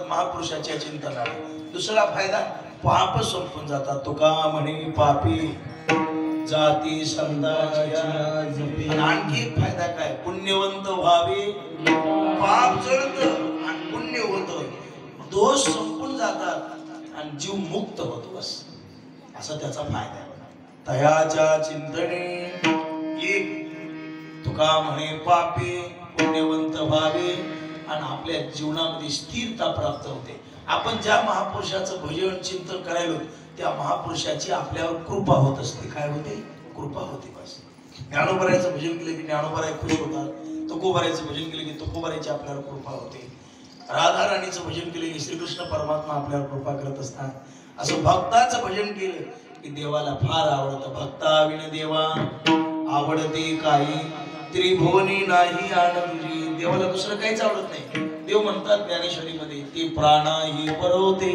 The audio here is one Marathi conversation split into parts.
महापुरुषाच्या चिंतनाने। दुसरा फायदा पाप संपून जातात। तुका म्हणे पापी जाती संदाच्या। आणखी एक फायदा काय, पुण्यवंत व्हावे, पाप जळत आणि पुण्य होत, दोष संपून जातात आणि जीव मुक्त होतो, बस असा त्याचा फायदा आहे। तयाच्या चिंतने एक तुका म्हणे पापी पुण्यवंत व्हावे आणि आपल्या जीवनामध्ये स्थिरता प्राप्त होते। आपण ज्या महापुरुषाचं भजन चिंतन करायलो त्या महापुरुषाची आपल्यावर कृपा होत असते। काय होते? कृपा होते, बस। ज्ञानोबरायचं भजन केलं की ज्ञानोबराय खुश होतात, तुकोबारायचं भजन केलं की तुकोबारायची आपल्यावर कृपा होते, राधा राणीचं भजन केलं की श्रीकृष्ण परमात्मा आपल्यावर कृपा करत असतात। असं भक्ताचं भजन केलं की देवाला फार आवडतं। भक्ता विण देवा आवडते काही, त्रिभुवनी नाही आण तुझी। देवाला दुसरं काहीच आवडत नाही। देव म्हणतात ज्ञानेश्वरीमध्ये, ते प्राणाही परवते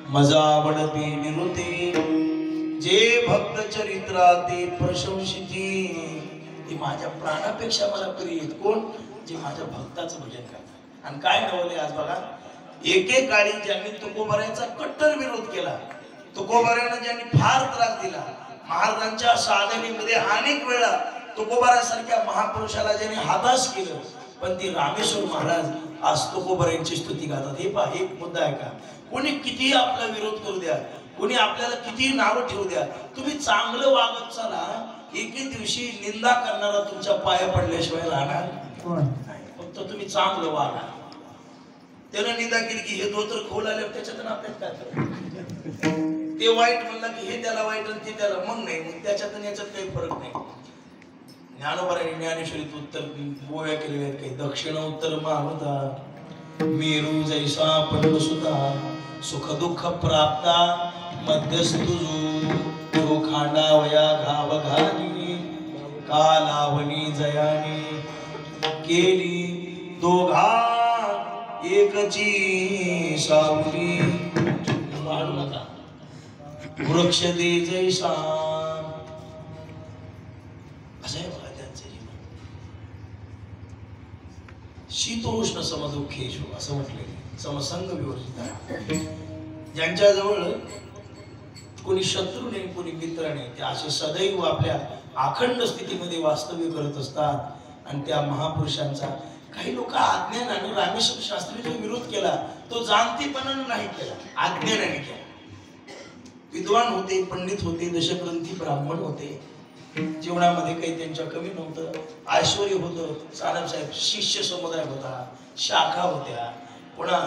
मजा आवडते निरुते, जे भक्त चरित्रा ते प्रशंसिती। ते माझ्या प्राणापेक्षा मला प्रिय आहेत कोण? जे माझ्या भक्ताचं भजन करतात। आणि काय नवले आज बघा, एकेकाळी ज्यांनी तुकोबारायचा कट्टर विरोध केला, तुकोबारायला ज्यांनी फार त्रास दिला, महाराजांच्या साधनेमध्ये अनेक वेळा तुकोबारासारख्या महापुरुषाला ज्यांनी हाताश केलं, पण ती रामेश्वर महाराज आज तुकोबारायांची स्तुती गातात। हे पहा, एक मुद्दा आहे का, कोणी कितीही आपला विरोध करू द्या, कोणी आपल्याला कितीही नावं ठेवू द्या, तुम्ही चांगलं वागत चला, एके दिवशी निंदा करणारा तुमच्या पाया पडल्याशिवाय राहणार नाही। फक्त तुम्ही चांगलं वागा। त्यानं निंदा केली की हे धोतर खोल आले, त्याच्यातून आपल्याला काय करायचं? ते वाईट म्हणलं की हे त्याला वाईट आणि ते त्याला, मग नाही, मग त्याच्यातून याच्यात काही फरक नाही। ज्ञानोबराने ज्ञानेश्वरीत उत्तर गोव्या केलेले आहेत काही, दक्षिण उत्तर माहुता मेरू जैसा पडलो सुता, सुख दुःख प्राप्ता मध्यस्तुजू, जो खांडावया घाव घाली, कालावनी जयानी केली, दोघा एकची सावली, वृक्ष दे जैसा। असं आहे बघा त्यांचं जीवन। शीतोष्ण समदुःखेषु असं म्हटलेलं, समसंग विवर्जिता। ज्यांच्याजवळ कोणी शत्रू नाही, कोणी मित्र नाही, ते असे सदैव आपल्या अखंड स्थितीमध्ये वास्तव्य करत असतात। आणि त्या महापुरुषांचा काही लोक अज्ञानाने, रामेश्वर शास्त्रीचा विरोध केला तो जाणतेपणाने नाही केला, अज्ञानाने केला। विद्वान होते, पंडित होते, दशग्रंथी ब्राह्मण होते, जीवनामध्ये काही त्यांच्या कमी नव्हतं, ऐश्वर्य होतं, साहेब शिष्य समुदाय होता, शाखा होत्या, पुन्हा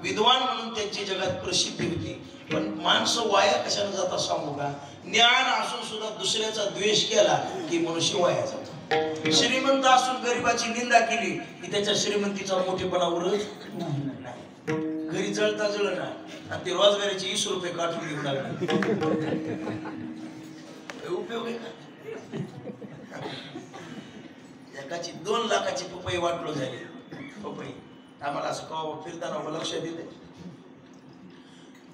विद्वान म्हणून त्यांची जगात प्रसिद्धी होती। पण माणसं वाया कशाने जातात सांगू का? ज्ञान असून सुद्धा दुसऱ्याचा द्वेष केला की मनुष्य वाया जातो। श्रीमंत असून गरिबाची निंदा केली की त्याच्या श्रीमंतीचा मोठेपणा उरत नाही। घरी जळता जळना आणि ते रोजगाराचे 20 रुपये काढून घेऊन लागले, उपयोग आहे का? एकाची 2 लाखाची पपई वाटलो झाली, पपई आम्हाला असं का फिरताना लक्ष देते,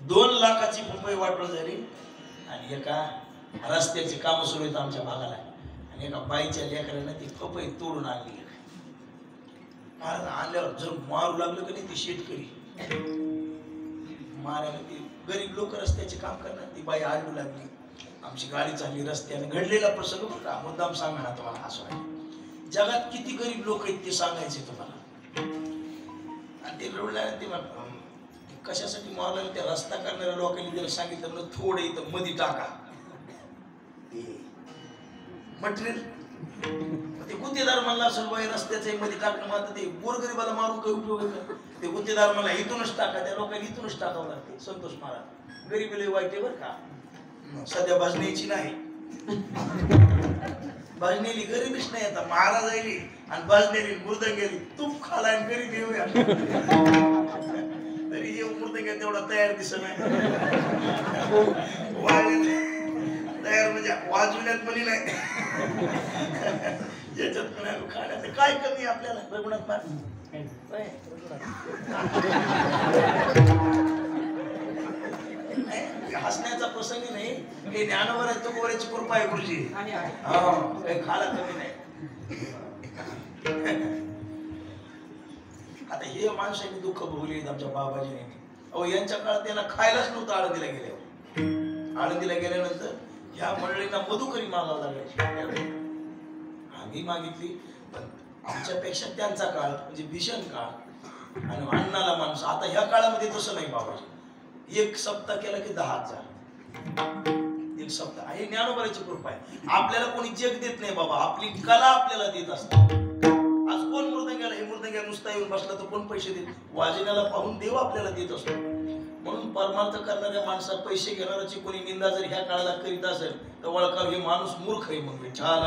2 लाखाची पपई वाटलो झाली। आणि एका रस्त्याची काम सुरू आहेत आमच्या भागाला, आणि एका बाईच्या लेकराने ती पपई तोडून आणली। महाराज आणल्यावर जर मारू लागलं की नाही, ती शेतकरी मारायला, ती गरीब लोक रस्त्याचे काम करणार, ती बाई आडू लागली। आमची गाडी चालली रस्त्याने, घडलेला प्रसंग बघा, मुद्दाम सांगा ना तुम्हाला असं वाटतं। जगात किती गरीब लोक आहेत ते सांगायचे तुम्हाला। आणि ते रडल्याने ते कशासाठी मारला, त्या रस्ता करणाऱ्या लोकांनी त्याला सांगितलं थोडं इथं मध्ये टाका मटेरियल। ते गुत्तेदार म्हणला असेल बाई रस्त्याचं मध्ये टाकणं, मात्र ते गोरगरीबाला मारून काही उपयोग आहे? ते गुत्तेदार मला इथूनच टाका, त्या लोकांनी इथूनच टाकावं लागते। संतोष महाराज गरीबीला वाईट आहे बरं का, सध्या भाजण्याची नाही, भाजनेली गरीबीच नाही, आता महाराज आली आणि भाजनेली मुर्दा गेली, तूप खाला आणि गरीब येऊया तरी येऊ मुर्दा तेवढा तयार दिसत नाही, तयार म्हणजे वाजवण्यात पण नाही, याच्यात पण खाण्याचं काय कमी आपल्याला रघुनाथ महाराज हसण्याचा प्रसंग नाही, हे ज्ञानोबर आहे, तुकोबाराची कृपा आहे गुरुजी, काही खाला कमी नाही। आता हे माणसाने दुःख भोगले आमच्या बाबाजीने. अहो यांच्या काळात त्यांना खायलाच नव्हतं आळंदीला गेल्यावर. आळंदीला गेल्यानंतर ह्या मंडळींना मधुकरी मागावं लागायची. आम्ही मागितली, पण आमच्यापेक्षा त्यांचा काळ म्हणजे भीषण काळ आणि अन्नाला माणूस. आता ह्या काळामध्ये तसं नाही बाबाजी. एक सप्ताह केला की 10,000. एक सप्ताह. हे ज्ञानोबाची कृपा आहे. आपल्याला कोणी जग देत नाही बाबा, आपली कला आपल्याला देत असते. आज कोण मृदंग्याला, हे मृदंग्या नुसता येऊन बसला तर कोण पैसे देत? वाजण्याला पाहून देव आपल्याला देत असतो. म्हणून परमार्थ करणाऱ्या माणसात पैसे घेणाऱ्याची कोणी निंदा जर ह्या काळाला करीत असेल तर ओळखा, हे माणूस मूर्ख आहे. मग छान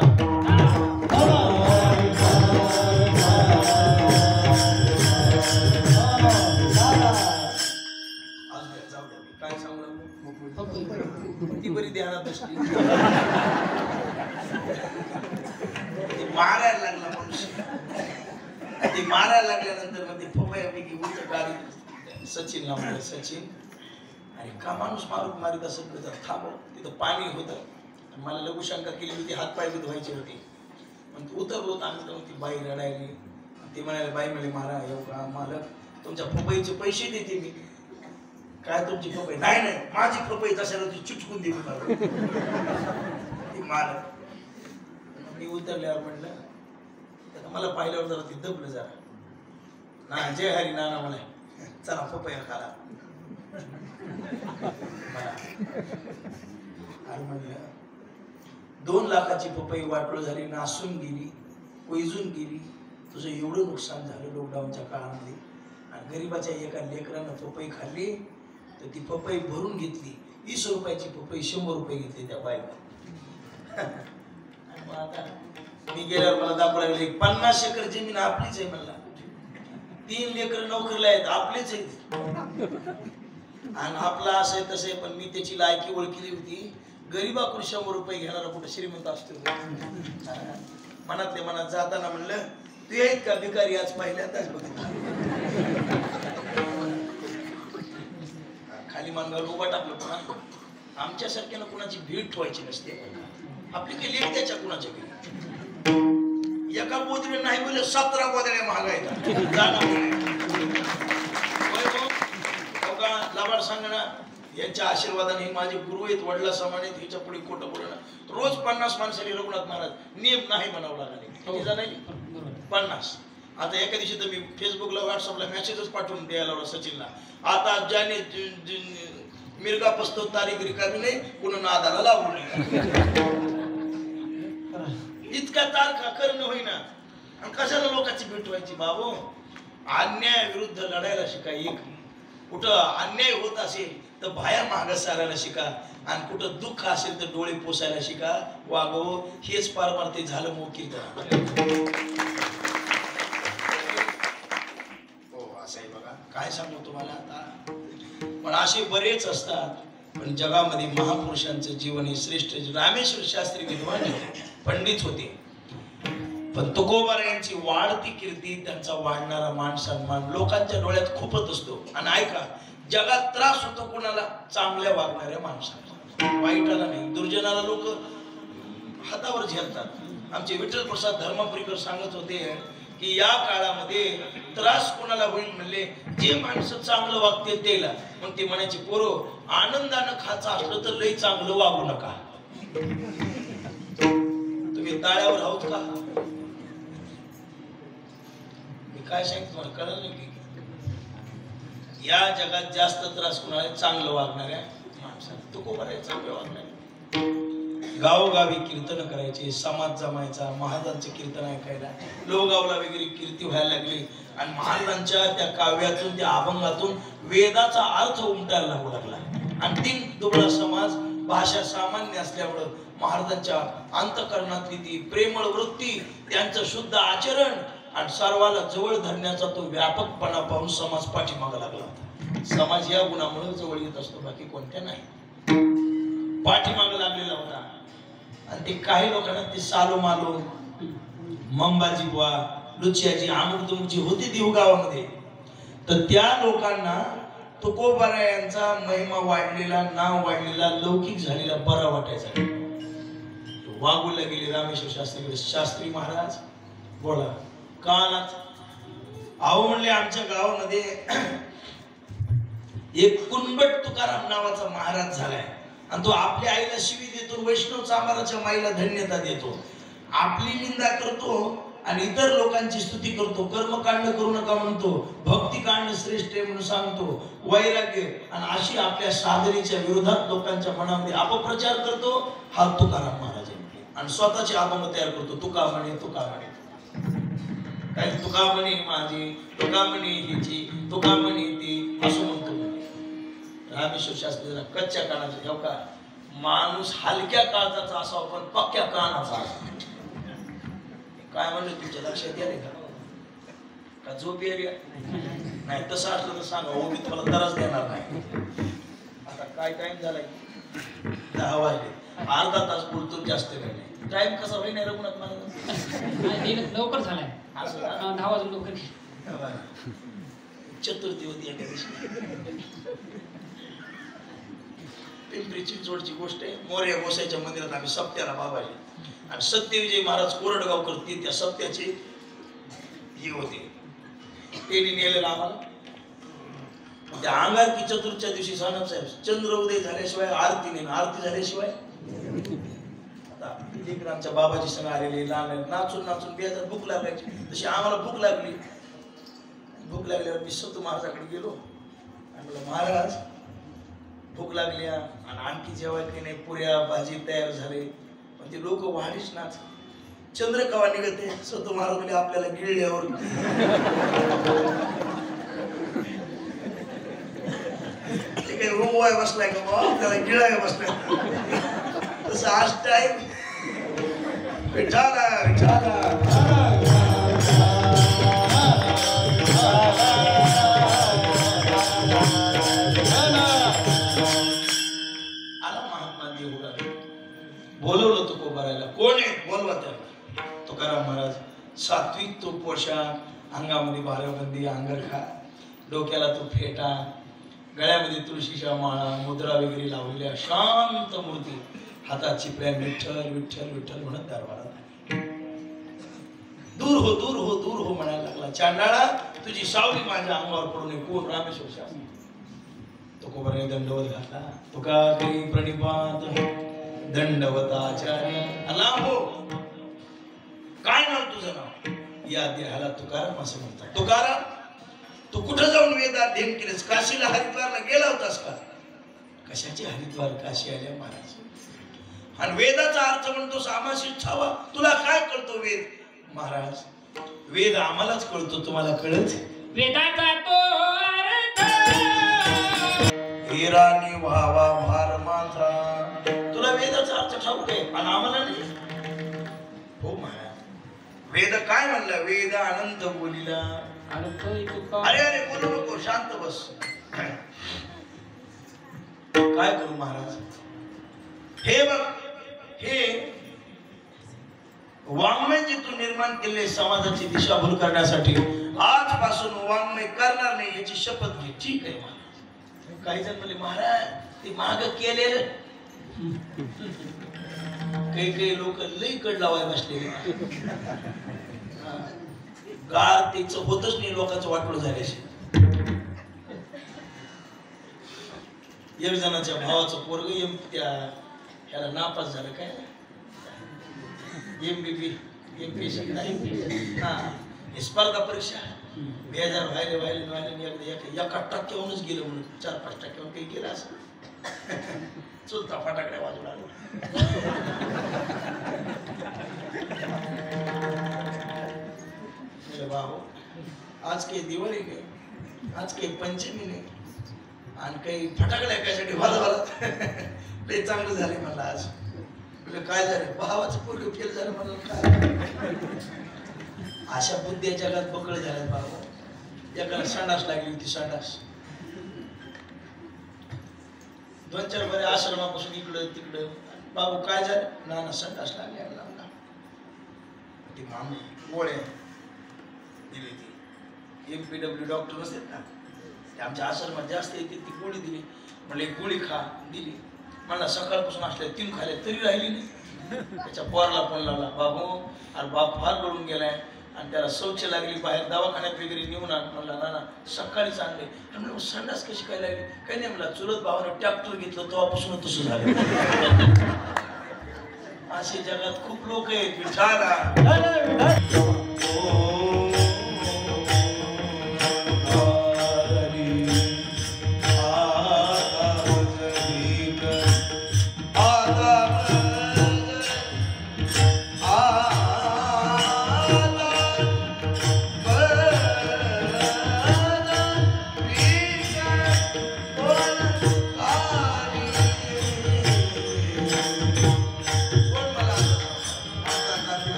जाऊ द्या, मी काय सांगू ती बरी ध्यानात बसली. मारायला लागला मनुष्य. ते मारायला लागल्यानंतर मग ते पपयापैकी उलट गाडी सचिनला म्हणलं, सचिन अरे का माणूस मारीत असं थांब. तिथं पाणी होतं. मला लघुशंका केली होती, हातपाय बी धुवायचे होते. पण ते उतरलो तर आम्ही ती बाई रडायली. ती म्हणाली, बाई म्हणे मारा येऊ का मालक, तुमच्या पपईचे पैसे देते मी. काय तुमची पपई? नाही नाही, माझी पपई तशाला ती चिटकून देऊ ती मालक. मी उतरल्यावर म्हणलं, मला पाहिल्यावर जरा ते दबलं जरा. ना जय हरी नाना म्हणे, चला पपया खाला. अरे म्हणलं 2 लाखाची पपई वाटोळ झाली, नासून गेली, कोयजून गेली. तुझं एवढं नुकसान झालं लॉकडाऊनच्या काळामध्ये. आणि गरीबाच्या एका लेकरानं पपई खाल्ली तर ती पपई भरून घेतली. 20 रुपयाची पपई 100 रुपये घेतली त्या बायला. मग आता मी गेल्यावर मला दाखवायला लागले, 50 एकर जमीन आपलीच आहे म्हणला. 3 लेकर नोकरीला आहेत, आपलेच आहेत. आणि आपला असं आहे तसं आहे. पण मी त्याची लायकी ओळखली होती. गरीबाकडून 100 रुपये घेणारा कुठे श्रीमंत असतो. मनातले मनात जाताना म्हणलं, तू आहेत का भिकारी? आज पहिल्यांदाच बघितलं. खाली मानगावर उभा टाकलं. पुन्हा आमच्यासारख्यानं कुणाची भीड ठेवायची नसते. आपली काही लेख द्यायच्या कुणाच्या घरी. एका बोधडे नाही बोलले 17 बोधड्या महागायला. लाभाड सांगणं यांच्या आशीर्वादाने माझे गुरु आहेत, वडला समान आहेत. हिच्या पुढे खोटं बोलणं. रोज 50 माणसांनी रघुनाथ महाराज नियम नाही म्हणावं लागले. किती जणांनी? 50. आता एका दिवशी तर मी फेसबुकला व्हॉट्सअपला मेसेजच पाठवून द्यायला लावला सचिनला. आता ज्याने मिरगा पस्तव तारीख रिकामी नाही, कुणा नादाला लावू नये. इतका तारखा करणं होईना. आणि कशाला लोकांची भेट व्हायची बाबू? अन्याय विरुद्ध लढायला शिका. एक कुठं अन्याय होत असेल तर बाहेर मागं सारायला शिका. आणि कुठं दुःख असेल तर डोळे पोसायला शिका. वागो. हेच परमार्थ झालं मोकील. हो असं आहे बघा. काय सांगू तुम्हाला आता. पण असे बरेच असतात. पण जगामध्ये महापुरुषांचं जीवन हे श्रेष्ठ. रामेश्वर शास्त्री विद्वान पंडित होते. पण तुकोबारा यांची वाढती कीर्ती, त्यांचा वाढणारा मान सन्मान लोकांच्या डोळ्यात खूपच असतो. आणि ऐका, जगात त्रास होतो कोणाला? चांगल्या वागणाऱ्या माणसाला. वाईटाला नाही. दुर्जनाला लोक हातावर झेलतात. आमचे विठ्ठल प्रसाद धर्मपुरीकर सांगत होते की या काळामध्ये त्रास कोणाला होईल म्हणले? जे माणसं चांगलं वागते त्याला. पण ते म्हणायचे, पोरो आनंदानं खायचं असलं तर लई चांगलं वागू नका. तुम्ही ताळ्यावर आहोत का? मी काय सांगितलं मला कळलं नाही की या जगात जास्त त्रास कोणाला? चांगलं वागणाऱ्या माणसाला. तुकोबारा चांगलं वागणारे. गावोगावी कीर्तन करायचे, समाज जमायचा, महाराजांचे कीर्तन ऐकायला. लोहगावला वगैरे कीर्ती व्हायला लागली. आणि महाराजांच्या त्या काव्यातून, त्या अभंगातून वेदाचा अर्थ उमटायला लागू लागला. आणि 3 दुबळा समाज, भाषा सामान्य असल्यामुळं महाराजांच्या अंतःकरणातली ती प्रेमळ वृत्ती, त्यांचं शुद्ध आचरण आणि सर्वाला जवळ धरण्याचा तो व्यापकपणा पाहून समाज पाठीमागा लागला होता. समाज या गुणामुळे जवळ येत असतो, बाकी कोणत्या नाही. पाठीमागा लागलेला होता. आणि ते काही लोकांना ते सालो मालो, मंबाजी बुवा, लुचियाजी, अमुकदुमची होती देऊ गावामध्ये. तर त्या लोकांना तुकोबारा यांचा महिमा वाढलेला, नाव वाढलेला, लौकिक झालेला बरा वाटायचा. वागूला गेले रामेश्वर शास्त्रीकडे. शास्त्री महाराज बोला, कानात अहो म्हणले आमच्या गावामध्ये एक कुणबट तुकाराम नावाचा महाराज झालाय आणि तो आपल्या आईला शिवी देतो, वैष्णव चांबाराच्या माईला धन्यता देतो, आपली निंदा करतो आणि इतर लोकांची स्तुती करतो, कर्मकांड करू नका म्हणतो, भक्तिकांड श्रेष्ठ आहे म्हणून सांगतो, वैराग्य आणि अशी आपल्या साधनेच्या विरोधात लोकांच्या मनामध्ये अपप्रचार करतो. हा तुकाराम महाराज आहे आणि स्वतःचे अभंग तयार करतो. तुका म्हणे काय तुका म्हणे माझी, तुका म्हणे हिची, तुका म्हणे ती, असं म्हणतो. रामेश्वर शास्त्री जरा कच्च्या कानाचा हो का, माणूस हलक्या काळजाचा असावा पण पक्क्या कानाचा असावा. काय म्हणलं तुमच्या लक्षात यायला का झोप एरिया नाही? तसं असलं तर सांगा, हो मी तुम्हाला त्रास देणार नाही. आता काय टाइम झालाय? 10 वाजले. अर्धा तास बोलतो, जास्त वेळ नाही. टाइम कसा होईल नाही रघुनाथ मला लवकर झालाय. 10 वाजून लवकर. चतुर्थी होती एका दिवशी. पिंपरी चिंचवडची गोष्ट आहे. मोर्या गोसाईच्या मंदिरात आम्ही सप्त्याला बाबाजी आणि सत्यविजय महाराज कोरडगावकर ती त्या सत्याचे हे होते. त्यांनी नेलेलं आम्हाला त्या अंगारकी चतुर्थीच्या दिवशी सानप साहेब चंद्र उदय झाल्याशिवाय आरती नाही, आरती झाल्याशिवाय आता लेकरांच्या बाबाजी संग आलेले लहान नाचून नाचून बेजार भूक लागायची. तशी आम्हाला भूक लागली. भूक लागल्यावर मी सतू महाराजाकडे गेलो आणि म्हणलं महाराज भूक लागली आणि आणखी जेवाय काही नाही, पुऱ्या भाजी तयार झाले पण ते लोक वाढीच नाच. चंद्र कवा निघते? सतू महाराज म्हणजे आपल्याला गिळल्यावर ते काही रोवाय बसलाय का बाबा, आपल्याला गिळाय बसलाय. तसं आज टाईम विठाला विठाला बोलवलं तो कोबारायला. कोण आहे? बोलवा त्याला. तुकाराम महाराज सात्विक तो पोशाख, अंगामध्ये बाराबंदी, अंगरखा, डोक्याला तो फेटा, गळ्यामध्ये तुळशीच्या माळा, मुद्रा वगैरे लावलेल्या, शांत मूर्ती, हातात चिपळ्या, विठ्ठल विठ्ठल विठ्ठल म्हणत दरबारात. दूर हो दूर हो दूर हो म्हणायला लागला. चांडाळा तुझी सावली माझ्या अंगावर पडू नये. कोण? रामेश्वर शास्त्री. तो कोबाराने दंडवत घातला. तुका करी प्रणिपात दंडवताचार्य. लांबो काय नाव तुझं? नाव या देहाला तुकाराम असं म्हणतात. तुकाराम तू कुठं जाऊन वेद अध्ययन केलेस? काशीला हरिद्वारला गेला होतास का? कशाचे हरिद्वार काशी आल्या महाराज? आणि वेदाचा अर्थ म्हणतोस आम्हाशी ठावा. तुला काय कळतो वेद? महाराज वेद आम्हालाच कळतो, तुम्हाला कळत? वेदाचा तो अर्थ हेरानी व्हावा भार माझा. तुला वेदाचा अर्थ ठाऊक आहे आणि आम्हाला नाही? हो महाराज. वेद काय म्हणला? वेद अनंत बोलिला. अरे अरे बोलू नको, शांत बस. काय करू महाराज? हे बघ, हे वाङ्मय जे तू निर्माण केले समाजाची दिशाभूल करण्यासाठी, आजपासून वाङ्मय करणार नाही याची शपथ घे. ठीक आहे महाराज. काही जण म्हणले महाराज ते माग केलेलं. काही काही लोक लई कड लावाय बसले. गार त्याच होतच नाही, लोकांचं वाटोळ झाल्याशी. एक जणाच्या भावाचं पोरग त्या ह्याला नापास झालं. काय MPSC हा स्पर्धा परीक्षा बेजार व्हायले एका टक्क्यावरूनच गेलं म्हणून 4-5 टक्क्यावर काही गेलं असं चुलता फटाकड्या वाजवून आलो. बाबू आज काही दिवाळी नाही, आज काही पंचमी नाही आणि काही फटाकड्या कशासाठी वाजवला. ते चांगलं झाले मला आज. काय झालं? भावाचं पोरग फेल झालं म्हणून. काय अशा बुद्ध्या जगात बकळ झाल्यात बाबा. एकाला संडास लागली होती. संडास 2-4 बरे आश्रमापासून इकडं तिकडं. बाबू काय झालं? ना संडास लागली. ती मामी गोळ्या दिली. ती MPW डॉक्टर नसतात ना, ते आमच्या आश्रमात जास्त येते. ती गोळी दिली. म्हणले गोळी खा. दिली. मला सकाळपासून असल्या 3 खाल्या तरी राहिली नाही. त्याच्या पोराला फोन लावला. बाबू अरे बाप फार गळून गेलाय, आणि त्याला शौच लागली, बाहेर दवाखान्यात वगैरे नेऊन आण म्हणला. ना सकाळीच आणले. म्हणलं संडास कशी काय लागली? काही नाही म्हणला, चुलत भावानं ट्रॅक्टर घेतलं तेव्हापासून तसं झालं. असे जगात खूप लोक आहेत. विठाला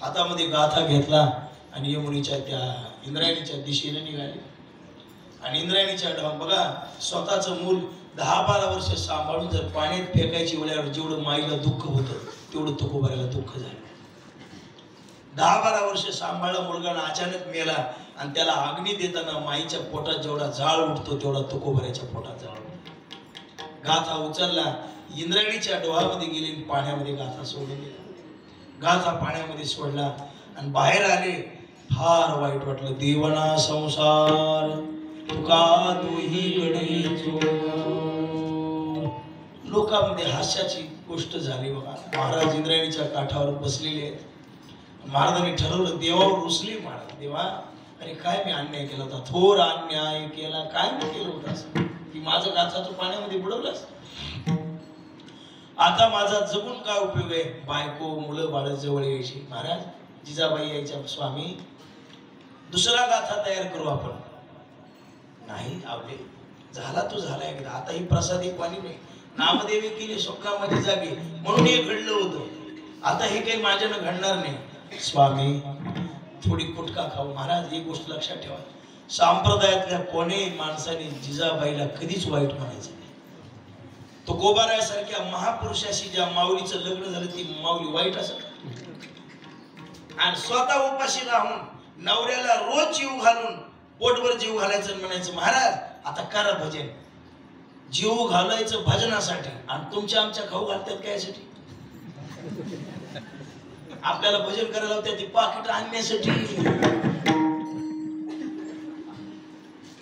हातामध्ये गाथा घेतला आणि यमुनीच्या त्या इंद्रायणीच्या दिशेने निघाले. आणि इंद्रायणीच्या ढाम बघा, स्वतःचं मूल 10-12 वर्ष सांभाळून जर पाण्यात फेकायची वेळेवर जेवढं माईला दुःख होतं तेवढं तुकोबाऱ्याला दुःख झालं. 10-12 वर्ष सांभाळला मुलगा अचानक मेला आणि त्याला अग्नी देताना माईच्या पोटात जेवढा जाळ उठतो तेवढा तुकोबाऱ्याच्या पोटात जाळ उठतो. गाथा उचलला, इंद्रायणीच्या डोहामध्ये गेली, पाण्यामध्ये गाथा सोडून दिला. गाथा पाण्यामध्ये सोडला आणि बाहेर आले. फार वाईट वाटलं. देवना संसार तुका तूही गडी लोकांमध्ये हास्याची गोष्ट झाली. बघा, महाराज इंद्रायणीच्या काठावर बसलेले आहेत. महाराजांनी ठरवलं, देवावर रुसले महाराज. देवा, अरे काय मी अन्याय केला होता, थोर अन्याय केला, काय मी केलं होतं असं की माझं गाथा तू पाण्यामध्ये बुडवलंस. आता माझा जगून काय उपयोग आहे? बायको मुलं बाळ जवळ यायची. महाराज जिजाबाई यायच्या, स्वामी दुसरा गाथा तयार करू आपण. नाही आवले, झाला तो झाला एकदा. आता ही प्रसाद एक वाणी नाही, नामदेवी केली स्वप्नामध्ये जागे म्हणून हे घडलं होतं. आता हे काही माझ्यानं घडणार नाही. स्वामी थोडी कुटका खाऊ. महाराज एक गोष्ट लक्षात ठेवा, संप्रदायातल्या कोणी माणसाने जिजाबाईला कधीच वाईट म्हणायचं नाही. तो गोबाऱ्यासारख्या महापुरुषाशी ज्या माऊलीचं लग्न झालं ती माऊली वाईट असत. आणि स्वतः उपाशी राहून नवऱ्याला रोज जीव घालून पोटभर जीव घालायचं म्हणायचं, महाराज आता करा भजन. जीव घालायचं भजनासाठी आणि तुमच्या आमच्या खाऊ घालतात कायसाठी? आपल्याला भजन करायला होत्या ती पाकिट आणण्यासाठी.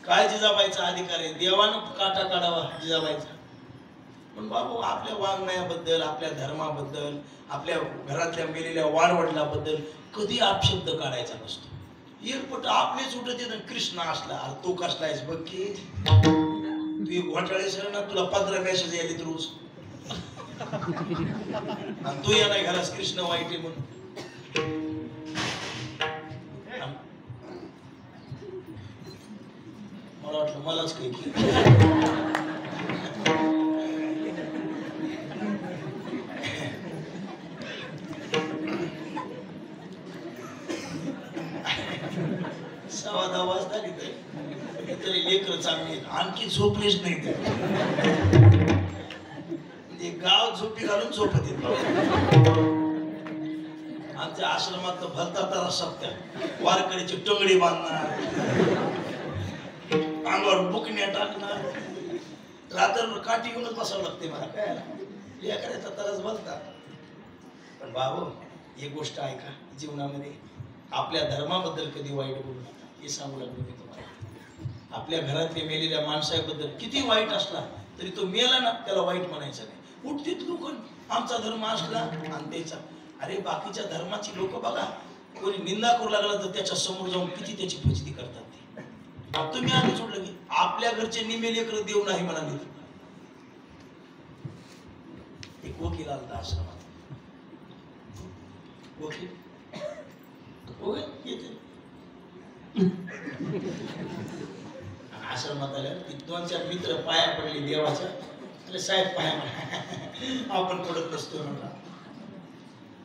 काय जिजाबाईचा अधिकार आहे? देवानं काटा काढावा जिजाबाईचा. पण बाबू आपल्या वाङ्मयाबद्दल, आपल्या धर्माबद्दल, आपल्या घरातल्या मेलेल्या वाडवडिलाबद्दल कधी अपशब्द काढायचा नसतो. एरपट आपलेच उठत येत कृष्ण असला, अरे तो कसलायस बघ की तू एक घोटाळे सर ना, तुला 15 मेसेज यायलेत रोज आणि तू या नाही घालास कृष्ण वाईट आहे म्हणून. मला वाटलं मलाच काही लेकर चांगली आणखी झोपलेच नाही. ते गाव झोपी घालून झोपत येत. आमच्या आश्रमात भलता तारा सप्त्या वारकरीची टंगडी बांधणार, अंगावर बुकण्या टाकणार, रात्रभर काठी घेऊनच बसावं लागते मला. काय लेकराचा तरच भलता. पण बाबू एक गोष्ट ऐका, जीवनामध्ये आपल्या धर्माबद्दल कधी वाईट बोलू नका. हे सांगू लागलो मी तुम्हाला. आपल्या घरातल्या मेलेल्या माणसाबद्दल किती वाईट असला तरी तो मेला ना त्याला वाईट म्हणायचं नाही. उठतीत लोक आमचा धर्म असला आणि त्याचा. अरे बाकीच्या धर्माची लोक बघा, कोणी निंदा करू लागला तर त्याच्या समोर जाऊन किती त्याची फजिती करतात ते. तुम्ही आम्ही सोडलं की आपल्या घरचे निमे लेकर देव नाही म्हणाले. एक वकील आलता आश्रमात. वकील येते आश्रमात आल्या. 2-4 मित्र पाया पडले देवाच्या. अरे साहेब पाया आपण पडत नसतो म्हणला.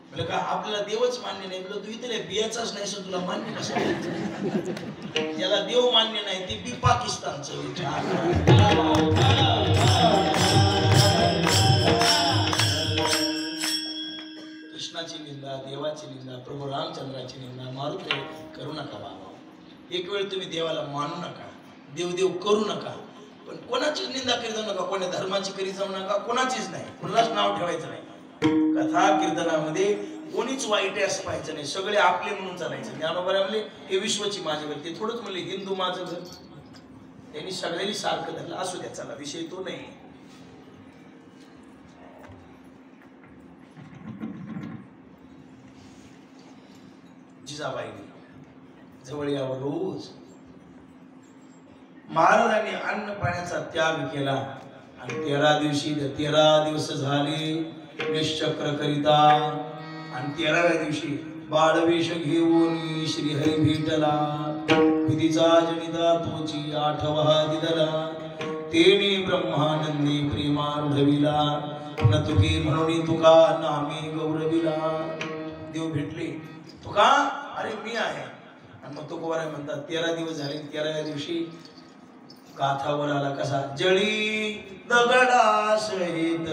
म्हणजे का आपल्याला देवच मान्य नाही. तू इथे बियाचाच नाही सर, तुला मान्य कसं? ज्याला देव मान्य नाही ते बी पाकिस्तानचं. कृष्णाची निंदा, देवाची निंदा, प्रभू रामचंद्राची निंदा मारुती करू नका बाबा. एक वेळ तुम्ही देवाला मानू नका, देव देव करू नका, पण पण कोणाचीच निंदा करीत जाऊ नका, कोणी धर्माची करीत जाऊ नका, कोणाचीच नाही, कोणालाच नाव ठेवायचं नाही. कथा कीर्तनामध्ये कोणीच वाईट आहे असं पाहायचं नाही, सगळे आपले म्हणून चालायचं. ज्ञानोबा म्हणले हे विश्वची माझे घर, ते थोडंच म्हणले हिंदू माझं घर. त्यांनी सगळ्यांनी सारखं धरलं. असू द्या, चला विषय तो नाही. जिजाबाईंनी जवळ यावं रोज. महाराजांनी अन्न पाण्याचा त्याग केला आणि 13 दिवशी 13 दिवस झाले निश्चक्र करिता. आणि 13व्या दिवशी बाळवेश घेऊन श्रीहरी भेटला. विधीचा जनिता तोची 8वा दिदला. तेने ब्रह्मानंदी प्रेमारूढविला. न तुके म्हणून तुका नामे गौरविला. देव भेटले. तुका अरे मी आहे. आणि मग तुकोबाराय म्हणतात 13 दिवस झाले, 13व्या दिवशी गाथावर आला. कसा? जळी दगडा सहित